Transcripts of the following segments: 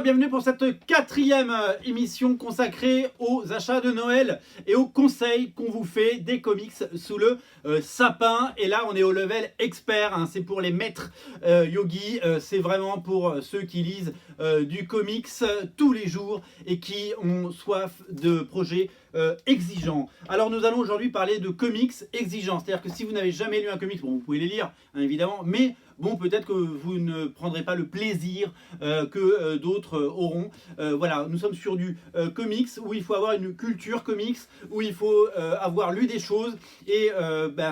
bienvenue pour cette quatrième émission consacrée aux achats de Noël et aux conseils qu'on vous fait des comics sous le sapin. Et là on est au level expert, hein. C'est pour les maîtres yogi, c'est vraiment pour ceux qui lisent du comics tous les jours et qui ont soif de projets exigeants. Alors nous allons aujourd'hui parler de comics exigeants, c'est-à-dire que si vous n'avez jamais lu un comics, bon vous pouvez les lire hein, évidemment, mais bon, peut-être que vous ne prendrez pas le plaisir que d'autres auront. Voilà, nous sommes sur du comics où il faut avoir une culture comics, où il faut avoir lu des choses et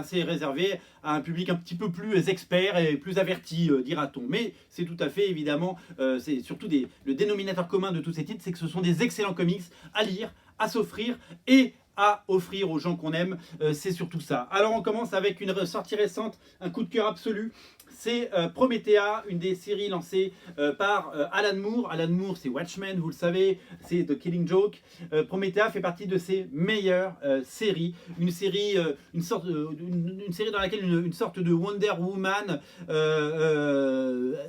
c'est réservé à un public un petit peu plus expert et plus averti, dira-t-on. Mais c'est tout à fait évidemment, c'est surtout le dénominateur commun de tous ces titres, c'est que ce sont des excellents comics à lire, à s'offrir et à offrir aux gens qu'on aime, c'est surtout ça. Alors on commence avec une sortie récente, un coup de cœur absolu. C'est Promethea, une des séries lancées par Alan Moore. Alan Moore, c'est Watchmen, vous le savez, c'est The Killing Joke. Promethea fait partie de ses meilleures séries. Une série dans laquelle une sorte de Wonder Woman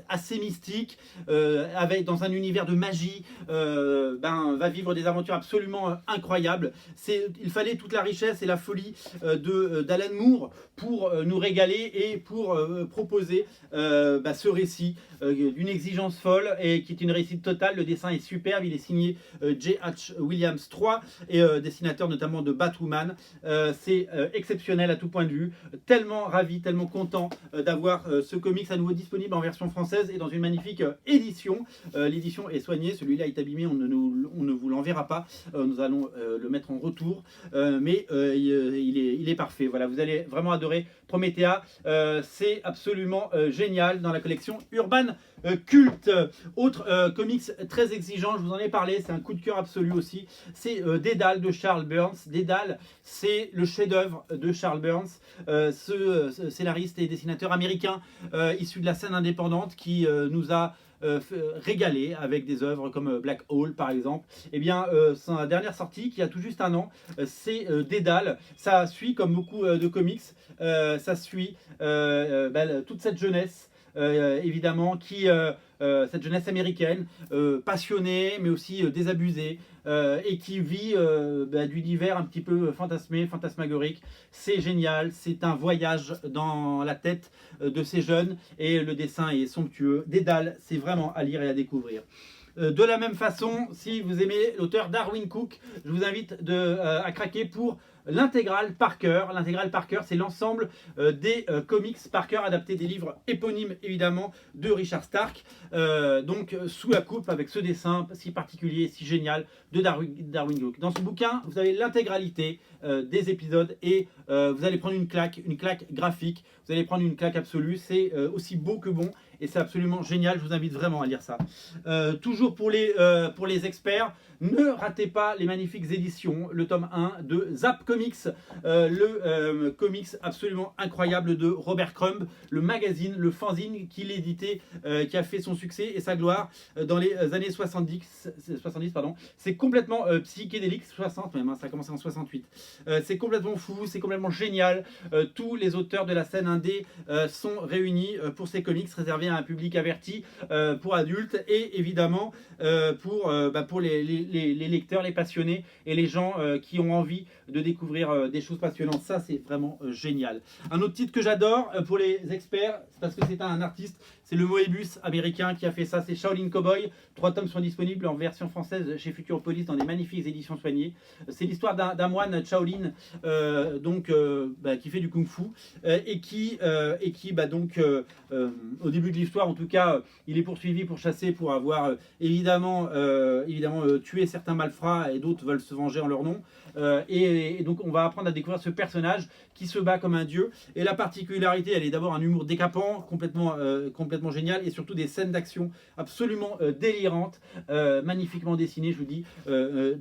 assez mystique, dans un univers de magie, va vivre des aventures absolument incroyables. Il fallait toute la richesse et la folie d'Alan Moore pour nous régaler et pour proposer ce récit d'une exigence folle et qui est une réussite totale. Le dessin est superbe, il est signé J.H. Williams III et dessinateur notamment de Batwoman. C'est exceptionnel à tout point de vue, tellement ravi, tellement content d'avoir ce comics à nouveau disponible en version française et dans une magnifique édition. L'édition est soignée, celui-là est abîmé, on ne vous l'enverra pas, nous allons le mettre en retour, mais il est parfait. Voilà, vous allez vraiment adorer Promethea, c'est absolument génial dans la collection Urban Cult. Autre comics très exigeant, je vous en ai parlé, c'est un coup de cœur absolu aussi, c'est Dédale de Charles Burns. Dédale, c'est le chef-d'œuvre de Charles Burns, ce scénariste et dessinateur américain issu de la scène indépendante qui nous a régalé avec des œuvres comme Black Hole par exemple. Et bien sa dernière sortie qui a tout juste un an, c'est Dédale. Ça suit, comme beaucoup de comics, ça suit toute cette jeunesse évidemment cette jeunesse américaine passionnée mais aussi désabusée et qui vit d'univers un petit peu fantasmé, fantasmagorique. C'est génial, c'est un voyage dans la tête de ces jeunes et le dessin est somptueux. Dédale, c'est vraiment à lire et à découvrir. De la même façon, si vous aimez l'auteur Darwyn Cooke, je vous invite à craquer pour l'intégrale Parker. L'intégrale Parker, c'est l'ensemble des comics Parker adaptés des livres éponymes évidemment de Richard Stark. Donc sous la coupe avec ce dessin si particulier, si génial de Darwyn Cooke. Dans ce bouquin, vous avez l'intégralité des épisodes et vous allez prendre une claque graphique, vous allez prendre une claque absolue. C'est aussi beau que bon et c'est absolument génial. Je vous invite vraiment à lire ça. Toujours pour les experts, ne ratez pas les magnifiques éditions, le tome 1 de Zap Comics, le comics absolument incroyable de Robert Crumb, le magazine, le fanzine qu'il éditait, qui a fait son succès et sa gloire dans les années 70 pardon. C'est complètement psychédélique, 60 même, hein, ça a commencé en 68. C'est complètement fou, c'est complètement génial. Tous les auteurs de la scène indé sont réunis pour ces comics réservés à un public averti, pour adultes et évidemment pour les lecteurs, les passionnés et les gens qui ont envie de découvrir des choses passionnantes. Ça, c'est vraiment génial. Un autre titre que j'adore pour les experts, c'est parce que c'est un artiste, c'est le Moebius américain qui a fait ça, c'est Shaolin Cowboy. 3 tomes sont disponibles en version française chez Futuropolis dans des magnifiques éditions soignées. C'est l'histoire d'un moine Shaolin qui fait du kung-fu et qui au début de l'histoire, en tout cas, il est poursuivi pour chasser, pour avoir évidemment tué certains malfrats et d'autres veulent se venger en leur nom. Et donc on va apprendre à découvrir ce personnage qui se bat comme un dieu. Et la particularité, elle est d'abord un humour décapant, complètement génial, et surtout des scènes d'action absolument délirantes, magnifiquement dessinées. Je vous dis,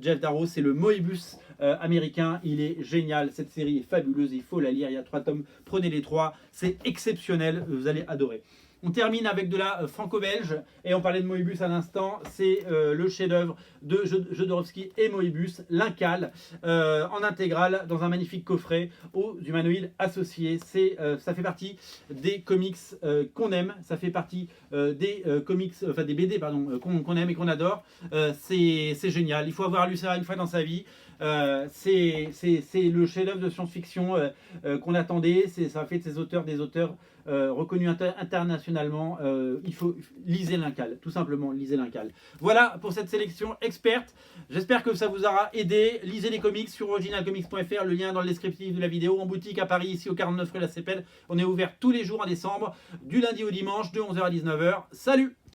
Jeff Darrow, c'est le Moebius américain. Il est génial, cette série est fabuleuse, il faut la lire. Il y a 3 tomes, prenez les 3, c'est exceptionnel, vous allez adorer. On termine avec de la franco-belge, et on parlait de Moebius à l'instant, c'est le chef-d'œuvre de Jodorowsky et Moebius, l'Incal, en intégrale, dans un magnifique coffret aux humanoïdes associés. Ça fait partie des comics qu'on aime, ça fait partie des comics, enfin des BD pardon, qu'on aime et qu'on adore. C'est génial, il faut avoir lu ça une fois dans sa vie. C'est le chef-d'œuvre de science-fiction qu'on attendait. Ça fait de ces auteurs des auteurs reconnus internationalement. Lisez l'Incal, tout simplement, lisez l'Incal. Voilà pour cette sélection experte. J'espère que ça vous aura aidé. Lisez les comics sur originalcomics.fr, le lien dans le descriptif de la vidéo. En boutique à Paris, ici au 49 rue La Cépède. On est ouvert tous les jours en décembre, du lundi au dimanche, de 11h à 19h. Salut!